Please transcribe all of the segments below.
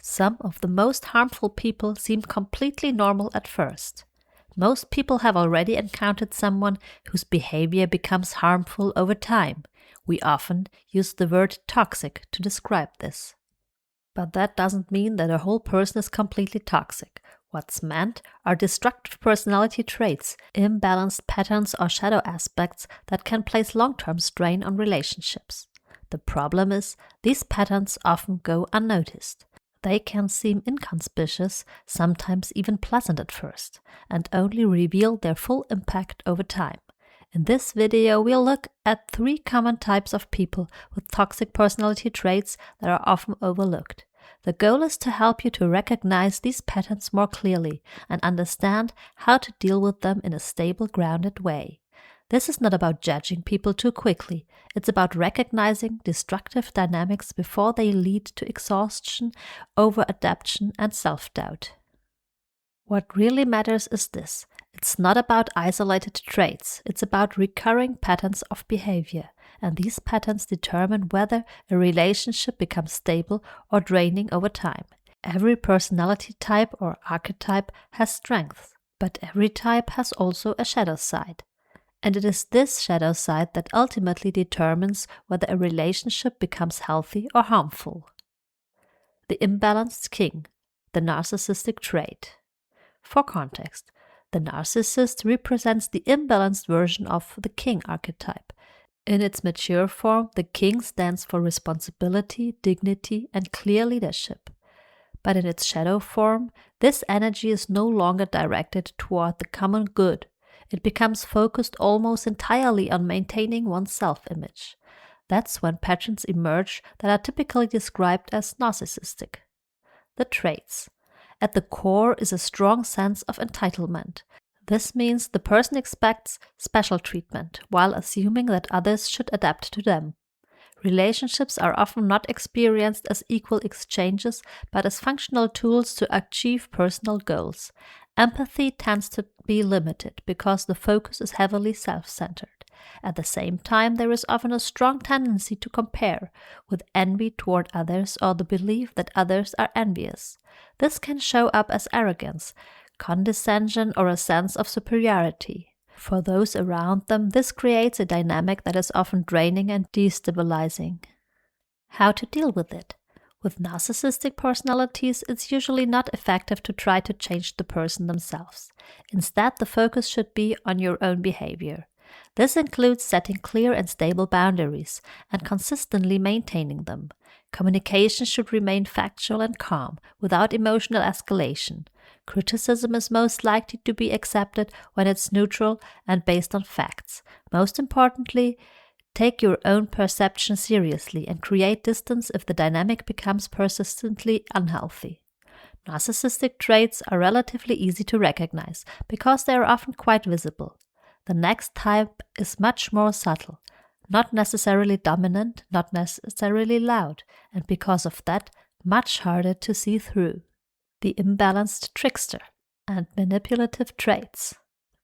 Some of the most harmful people seem completely normal at first. Most people have already encountered someone whose behavior becomes harmful over time. We often use the word toxic to describe this. But that doesn't mean that a whole person is completely toxic. What's meant are destructive personality traits, imbalanced patterns or shadow aspects that can place long-term strain on relationships. The problem is, these patterns often go unnoticed. They can seem inconspicuous, sometimes even pleasant at first, and only reveal their full impact over time. In this video, we'll look at 3 common types of people with toxic personality traits that are often overlooked. The goal is to help you to recognize these patterns more clearly and understand how to deal with them in a stable, grounded way. This is not about judging people too quickly. It's about recognizing destructive dynamics before they lead to exhaustion, over-adaptation, and self-doubt. What really matters is this. It's not about isolated traits. It's about recurring patterns of behavior. And these patterns determine whether a relationship becomes stable or draining over time. Every personality type or archetype has strengths, but every type has also a shadow side. And it is this shadow side that ultimately determines whether a relationship becomes healthy or harmful. The imbalanced king, the narcissistic trait. For context, the narcissist represents the imbalanced version of the king archetype. In its mature form, the king stands for responsibility, dignity, and clear leadership. But in its shadow form, this energy is no longer directed toward the common good. It becomes focused almost entirely on maintaining one's self-image. That's when patterns emerge that are typically described as narcissistic. The traits. At the core is a strong sense of entitlement. This means the person expects special treatment while assuming that others should adapt to them. Relationships are often not experienced as equal exchanges, but as functional tools to achieve personal goals. Empathy tends to be limited because the focus is heavily self-centered. At the same time, there is often a strong tendency to compare, with envy toward others or the belief that others are envious. This can show up as arrogance, condescension, or a sense of superiority. For those around them, this creates a dynamic that is often draining and destabilizing. How to deal with it? With narcissistic personalities, it's usually not effective to try to change the person themselves. Instead, the focus should be on your own behavior. This includes setting clear and stable boundaries and consistently maintaining them. Communication should remain factual and calm, without emotional escalation. Criticism is most likely to be accepted when it's neutral and based on facts. Most importantly, take your own perception seriously and create distance if the dynamic becomes persistently unhealthy. Narcissistic traits are relatively easy to recognize because they are often quite visible. The next type is much more subtle, not necessarily dominant, not necessarily loud, and because of that, much harder to see through. The imbalanced trickster and manipulative traits.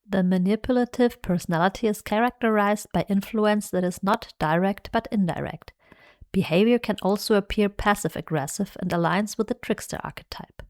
The manipulative personality is characterized by influence that is not direct but indirect. Behavior can also appear passive-aggressive and aligns with the trickster archetype.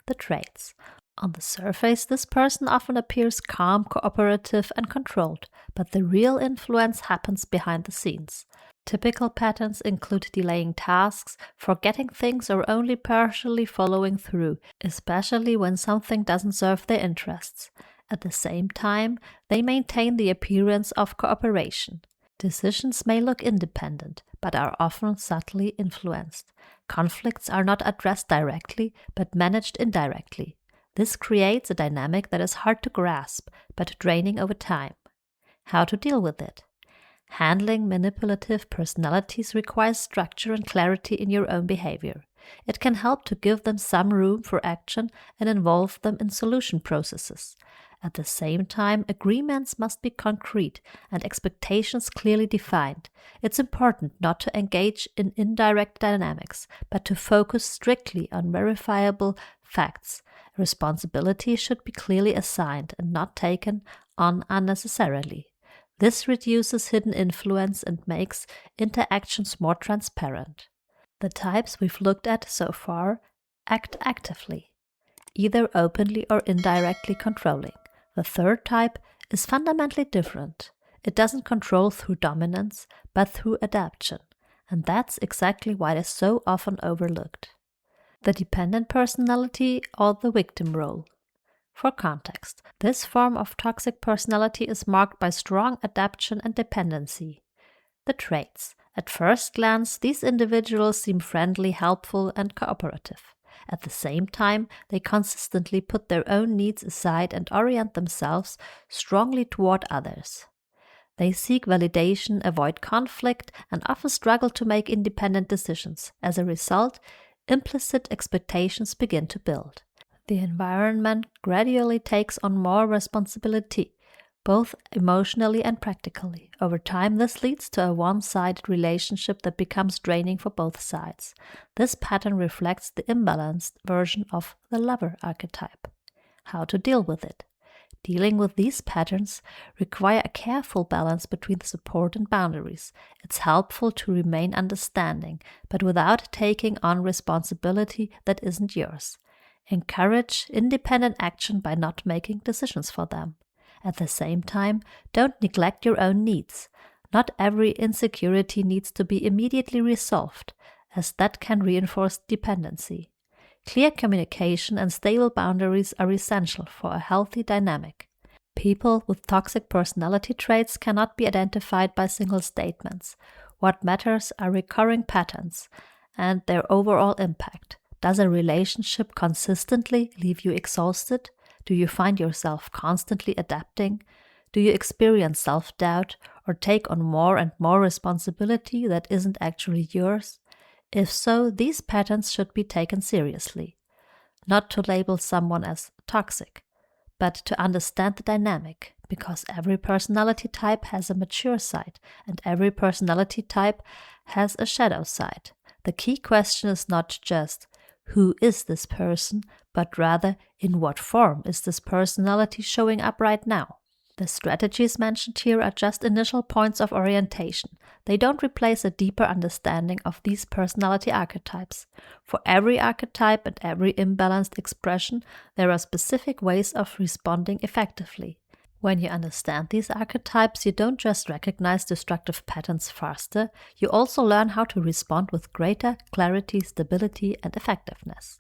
The traits. On the surface, this person often appears calm, cooperative, and controlled, but the real influence happens behind the scenes. Typical patterns include delaying tasks, forgetting things, or only partially following through, especially when something doesn't serve their interests. At the same time, they maintain the appearance of cooperation. Decisions may look independent, but are often subtly influenced. Conflicts are not addressed directly, but managed indirectly. This creates a dynamic that is hard to grasp, but draining over time. How to deal with it? Handling manipulative personalities requires structure and clarity in your own behavior. It can help to give them some room for action and involve them in solution processes. At the same time, agreements must be concrete and expectations clearly defined. It's important not to engage in indirect dynamics, but to focus strictly on verifiable facts. Responsibility should be clearly assigned and not taken on unnecessarily. This reduces hidden influence and makes interactions more transparent. The types we've looked at so far: act actively, either openly or indirectly controlling. The third type is fundamentally different. It doesn't control through dominance, but through adaptation, and that's exactly why it is so often overlooked. The dependent personality or the victim role. For context, this form of toxic personality is marked by strong adaptation and dependency. The traits. At first glance, these individuals seem friendly, helpful, and cooperative. At the same time, they consistently put their own needs aside and orient themselves strongly toward others. They seek validation, avoid conflict, and often struggle to make independent decisions. As a result, implicit expectations begin to build. The environment gradually takes on more responsibility, both emotionally and practically. Over time, this leads to a one-sided relationship that becomes draining for both sides. This pattern reflects the imbalanced version of the lover archetype. How to deal with it? Dealing with these patterns require a careful balance between support and boundaries. It's helpful to remain understanding, but without taking on responsibility that isn't yours. Encourage independent action by not making decisions for them. At the same time, don't neglect your own needs. Not every insecurity needs to be immediately resolved, as that can reinforce dependency. Clear communication and stable boundaries are essential for a healthy dynamic. People with toxic personality traits cannot be identified by single statements. What matters are recurring patterns and their overall impact. Does a relationship consistently leave you exhausted? Do you find yourself constantly adapting? Do you experience self-doubt or take on more and more responsibility that isn't actually yours? If so, these patterns should be taken seriously. Not to label someone as toxic, but to understand the dynamic, because every personality type has a mature side and every personality type has a shadow side. The key question is not just, who is this person, but rather, in what form is this personality showing up right now? The strategies mentioned here are just initial points of orientation. They don't replace a deeper understanding of these personality archetypes. For every archetype and every imbalanced expression, there are specific ways of responding effectively. When you understand these archetypes, you don't just recognize destructive patterns faster, you also learn how to respond with greater clarity, stability, and effectiveness.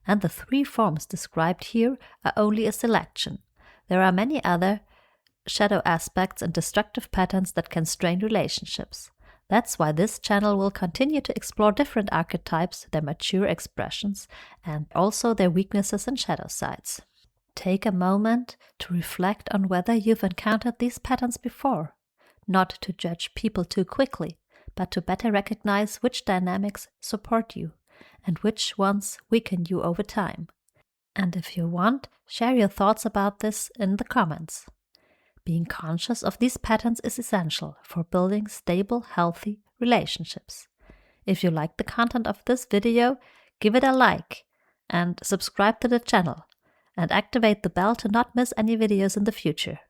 And the three forms described here are only a selection. There are many other shadow aspects and destructive patterns that can strain relationships. That's why this channel will continue to explore different archetypes, their mature expressions, and also their weaknesses and shadow sides. Take a moment to reflect on whether you've encountered these patterns before. Not to judge people too quickly, but to better recognize which dynamics support you and which ones weaken you over time. And if you want, share your thoughts about this in the comments. Being conscious of these patterns is essential for building stable, healthy relationships. If you like the content of this video, give it a like and subscribe to the channel. And activate the bell to not miss any videos in the future.